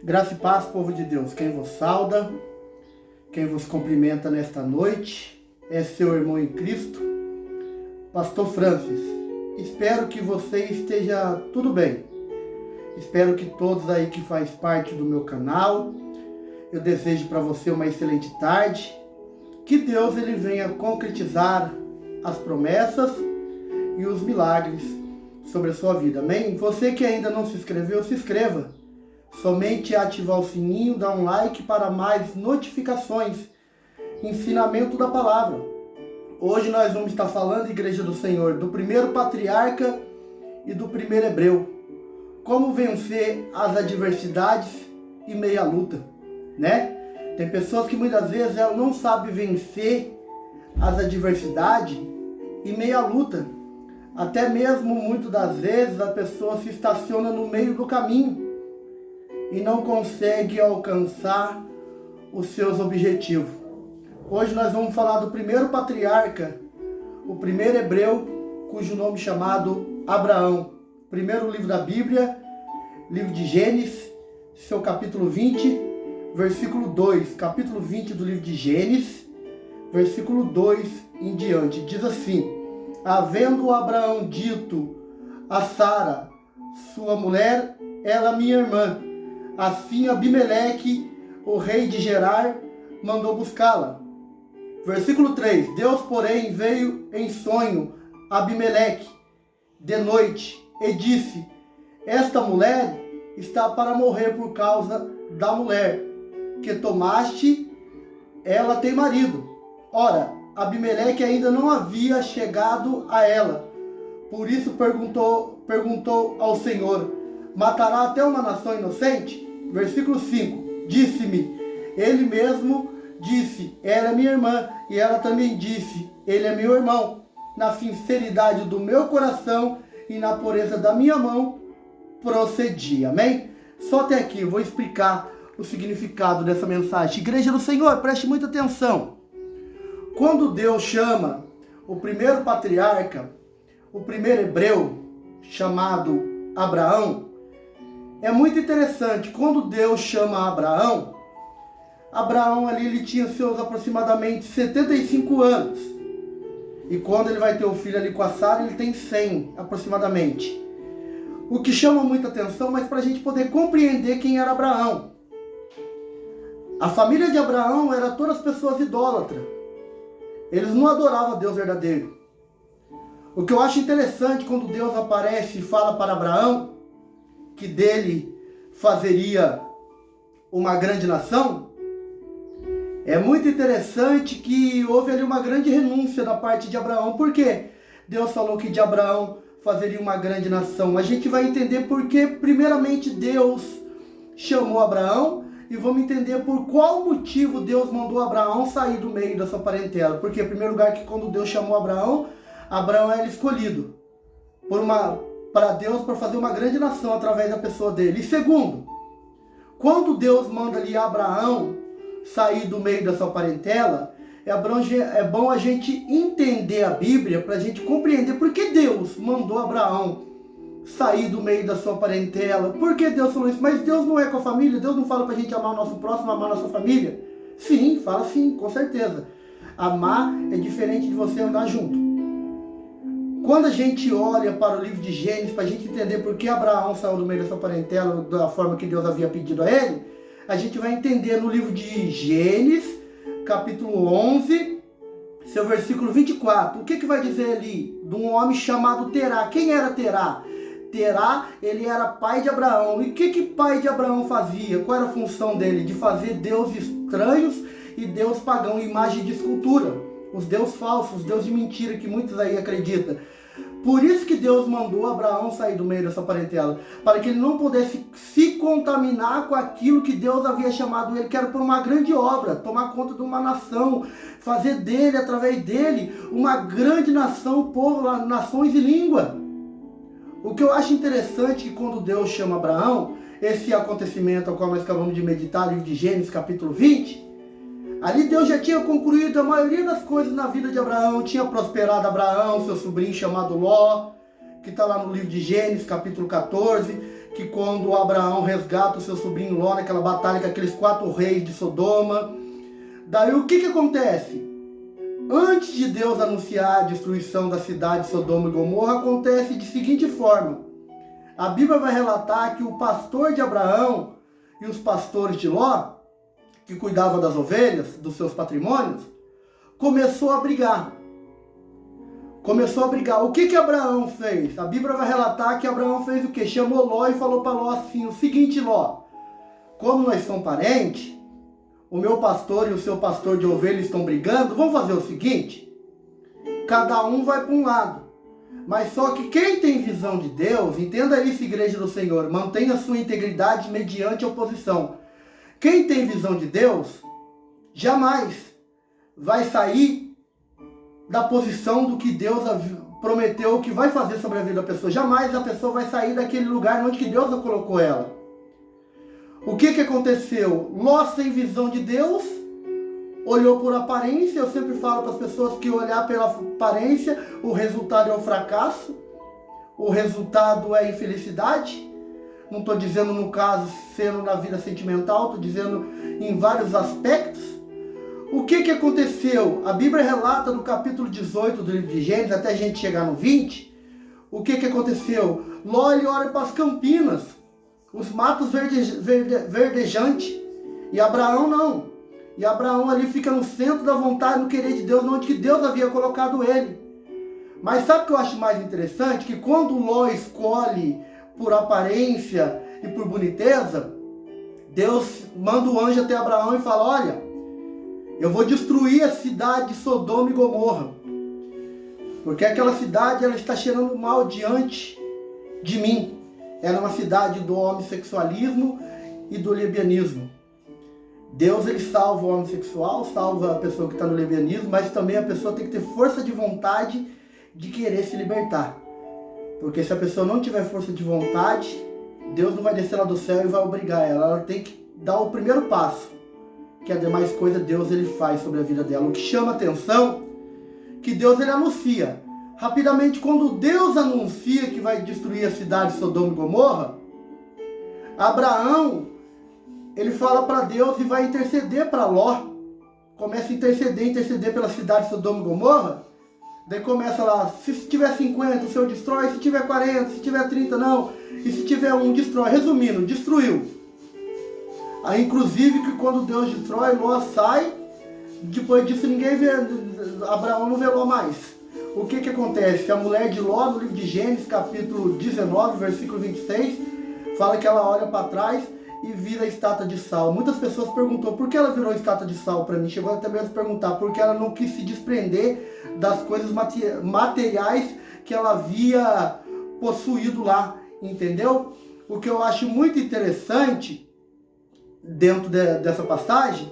Graça e paz, povo de Deus. Quem vos sauda, quem vos cumprimenta nesta noite é seu irmão em Cristo, Pastor Francis. Espero que você esteja tudo bem. Espero que todos aí que faz parte do meu canal, eu desejo para você uma excelente tarde. Que Deus ele venha concretizar as promessas e os milagres sobre a sua vida. Amém? Você que ainda não se inscreveu, se inscreva. Somente ativar o sininho, dar um like para mais notificações, ensinamento da palavra. Hoje nós vamos estar falando, Igreja do Senhor, do primeiro patriarca e do primeiro hebreu. Como vencer as adversidades e meia luta, né? Tem pessoas que muitas vezes elas não sabem vencer as adversidades e meia luta. Até mesmo muitas das vezes a pessoa se estaciona no meio do caminho e não consegue alcançar os seus objetivos. Hoje nós vamos falar do primeiro patriarca, o primeiro hebreu, cujo nome é chamado Abraão. Primeiro livro da Bíblia, livro de Gênesis, seu capítulo 20, versículo 2. Capítulo 20 do livro de Gênesis, versículo 2 em diante. Diz assim: havendo Abraão dito a Sara, sua mulher, ela minha irmã, assim Abimeleque, o rei de Gerar, mandou buscá-la. Versículo 3. Deus, porém, veio em sonho a Abimeleque de noite e disse: esta mulher está para morrer por causa da mulher que tomaste, ela tem marido. Ora, Abimeleque ainda não havia chegado a ela. Por isso perguntou ao Senhor: matará até uma nação inocente? Versículo 5. Disse-me, ele mesmo disse, ela é minha irmã, e ela também disse, ele é meu irmão. Na sinceridade do meu coração e na pureza da minha mão, procedi. Amém? Só até aqui, eu vou explicar o significado dessa mensagem. Igreja do Senhor, preste muita atenção. Quando Deus chama o primeiro patriarca, o primeiro hebreu, chamado Abraão, é muito interessante. Quando Deus chama Abraão, Abraão ali ele tinha seus aproximadamente 75 anos. E quando ele vai ter o filho ali com a Sara, ele tem 100 aproximadamente. O que chama muita atenção, mas para a gente poder compreender quem era Abraão. A família de Abraão era todas pessoas idólatras. Eles não adoravam a Deus verdadeiro. O que eu acho interessante quando Deus aparece e fala para Abraão que dele fazeria uma grande nação, é muito interessante que houve ali uma grande renúncia da parte de Abraão. Por quê? Deus falou que de Abraão fazeria uma grande nação. A gente vai entender porque primeiramente Deus chamou Abraão e vamos entender por qual motivo Deus mandou Abraão sair do meio da sua parentela. Porque em primeiro lugar que quando Deus chamou Abraão, Abraão era escolhido para Deus para fazer uma grande nação através da pessoa dele. E segundo, quando Deus manda ali Abraão sair do meio da sua parentela, é bom a gente entender a Bíblia para a gente compreender por que Deus mandou Abraão sair do meio da sua parentela. Por que Deus falou isso? Mas Deus não é com a família? Deus não fala para a gente amar o nosso próximo, amar a nossa família? Sim, fala sim, com certeza. Amar é diferente de você andar junto. Quando a gente olha para o livro de Gênesis, para a gente entender por que Abraão saiu do meio da sua parentela da forma que Deus havia pedido a ele, a gente vai entender no livro de Gênesis, capítulo 11, seu versículo 24. O que vai dizer ali? De um homem chamado Terá. Quem era Terá? Terá, ele era pai de Abraão. E o que pai de Abraão fazia? Qual era a função dele? De fazer deuses estranhos e deus pagão, imagem de escultura. Os deuses falsos, os deuses de mentira que muitos aí acreditam. Por isso que Deus mandou Abraão sair do meio dessa parentela, para que ele não pudesse se contaminar com aquilo que Deus havia chamado ele, que era por uma grande obra, tomar conta de uma nação, fazer dele, através dele, uma grande nação, povo, nações e língua. O que eu acho interessante é que quando Deus chama Abraão, esse acontecimento ao qual nós acabamos de meditar, livro de Gênesis, capítulo 20, ali Deus já tinha concluído a maioria das coisas na vida de Abraão, tinha prosperado Abraão, seu sobrinho chamado Ló, que está lá no livro de Gênesis, capítulo 14, que quando Abraão resgata o seu sobrinho Ló naquela batalha com aqueles 4 reis de Sodoma, daí o que acontece? Antes de Deus anunciar a destruição da cidade de Sodoma e Gomorra, acontece de seguinte forma. A Bíblia vai relatar que o pastor de Abraão e os pastores de Ló, que cuidavam das ovelhas, dos seus patrimônios, começou a brigar. O que Abraão fez? A Bíblia vai relatar que Abraão fez o quê? Chamou Ló e falou para Ló assim, o seguinte, Ló, como nós somos parentes, o meu pastor e o seu pastor de ovelhas estão brigando, vamos fazer o seguinte, cada um vai para um lado, mas só que quem tem visão de Deus, entenda isso, igreja do Senhor, mantenha sua integridade mediante a oposição. Quem tem visão de Deus, jamais vai sair da posição do que Deus prometeu que vai fazer sobre a vida da pessoa. Jamais a pessoa vai sair daquele lugar onde que Deus colocou ela. O que aconteceu? Ló, sem visão de Deus, olhou por aparência. Eu sempre falo para as pessoas que olhar pela aparência, o resultado é o fracasso, o resultado é a infelicidade. Não estou dizendo no caso sendo na vida sentimental, estou dizendo em vários aspectos. O que aconteceu? A Bíblia relata no capítulo 18 do livro de Gênesis, até a gente chegar no 20, o que aconteceu? Ló olha para as campinas, os matos verdejantes, e Abraão não. E Abraão ali fica no centro da vontade, no querer de Deus, onde que Deus havia colocado ele. Mas sabe o que eu acho mais interessante? Que quando Ló escolhe por aparência e por boniteza, Deus manda o anjo até Abraão e fala, olha, eu vou destruir a cidade de Sodoma e Gomorra, porque aquela cidade ela está cheirando mal diante de mim. Ela é uma cidade do homossexualismo e do lesbianismo. Deus ele salva o homossexual, salva a pessoa que está no lesbianismo, mas também a pessoa tem que ter força de vontade de querer se libertar. Porque se a pessoa não tiver força de vontade, Deus não vai descer lá do céu e vai obrigar ela. Ela tem que dar o primeiro passo, que a demais coisa Deus ele faz sobre a vida dela. O que chama atenção, que Deus ele anuncia. Rapidamente, quando Deus anuncia que vai destruir a cidade de Sodoma e Gomorra, Abraão, ele fala para Deus e vai interceder para Ló. Começa a interceder pela cidade de Sodoma e Gomorra. Daí começa lá, se tiver 50, o Senhor destrói, se tiver 40, se tiver 30, não. E se tiver 1, destrói. Resumindo, destruiu. Aí, inclusive, que quando Deus destrói, Ló sai. Depois disso, ninguém vê, Abraão não vê Ló mais. O que acontece? A mulher de Ló, no livro de Gênesis, capítulo 19, versículo 26, fala que ela olha para trás e vira a estátua de sal. Muitas pessoas perguntou por que ela virou estátua de sal para mim. Chegou até mesmo a perguntar porque ela não quis se desprender das coisas materiais que ela havia possuído lá, entendeu? O que eu acho muito interessante dentro dessa passagem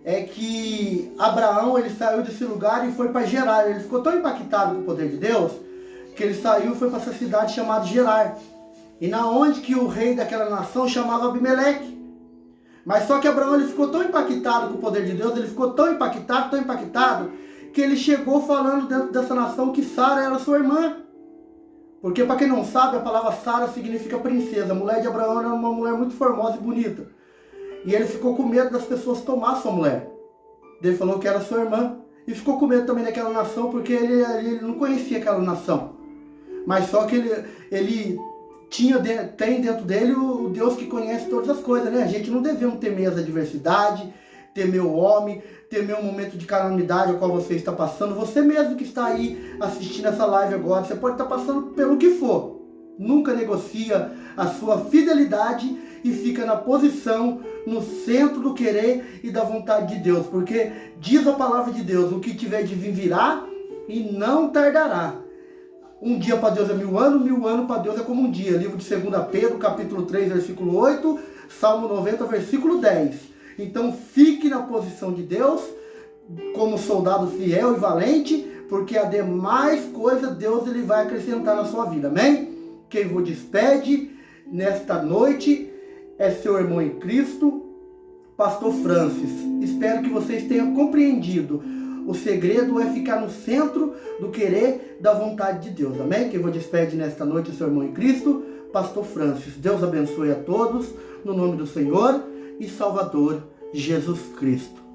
é que Abraão ele saiu desse lugar e foi para Gerar. Ele ficou tão impactado com o poder de Deus que ele saiu e foi para essa cidade chamada Gerar. E na onde que o rei daquela nação chamava Abimeleque. Mas só que Abraão ele ficou tão impactado com o poder de Deus, ele ficou tão impactado, que ele chegou falando dentro dessa nação que Sara era sua irmã. Porque para quem não sabe, a palavra Sara significa princesa. A mulher de Abraão era uma mulher muito formosa e bonita. E ele ficou com medo das pessoas tomar sua mulher. Ele falou que era sua irmã. E ficou com medo também daquela nação, porque ele não conhecia aquela nação. Mas só que ele tem dentro dele o Deus que conhece todas as coisas, né? A gente não devemos temer as adversidades, temer o homem, temer o momento de calamidade ao qual você está passando. Você mesmo que está aí assistindo essa live agora, você pode estar passando pelo que for. Nunca negocia a sua fidelidade e fica na posição, no centro do querer e da vontade de Deus. Porque diz a palavra de Deus, o que tiver de vir virá e não tardará. Um dia para Deus é 1000 anos, 1000 anos para Deus é como um dia. Livro de 2 Pedro, capítulo 3, versículo 8, Salmo 90, versículo 10. Então fique na posição de Deus, como soldado fiel e valente, porque a demais coisa Deus ele vai acrescentar na sua vida, amém? Quem vos despede nesta noite é seu irmão em Cristo, Pastor Francis. Espero que vocês tenham compreendido. O segredo é ficar no centro do querer da vontade de Deus, amém? Quem vos despede nesta noite é seu irmão em Cristo, Pastor Francis. Deus abençoe a todos, no nome do Senhor e Salvador Jesus Cristo.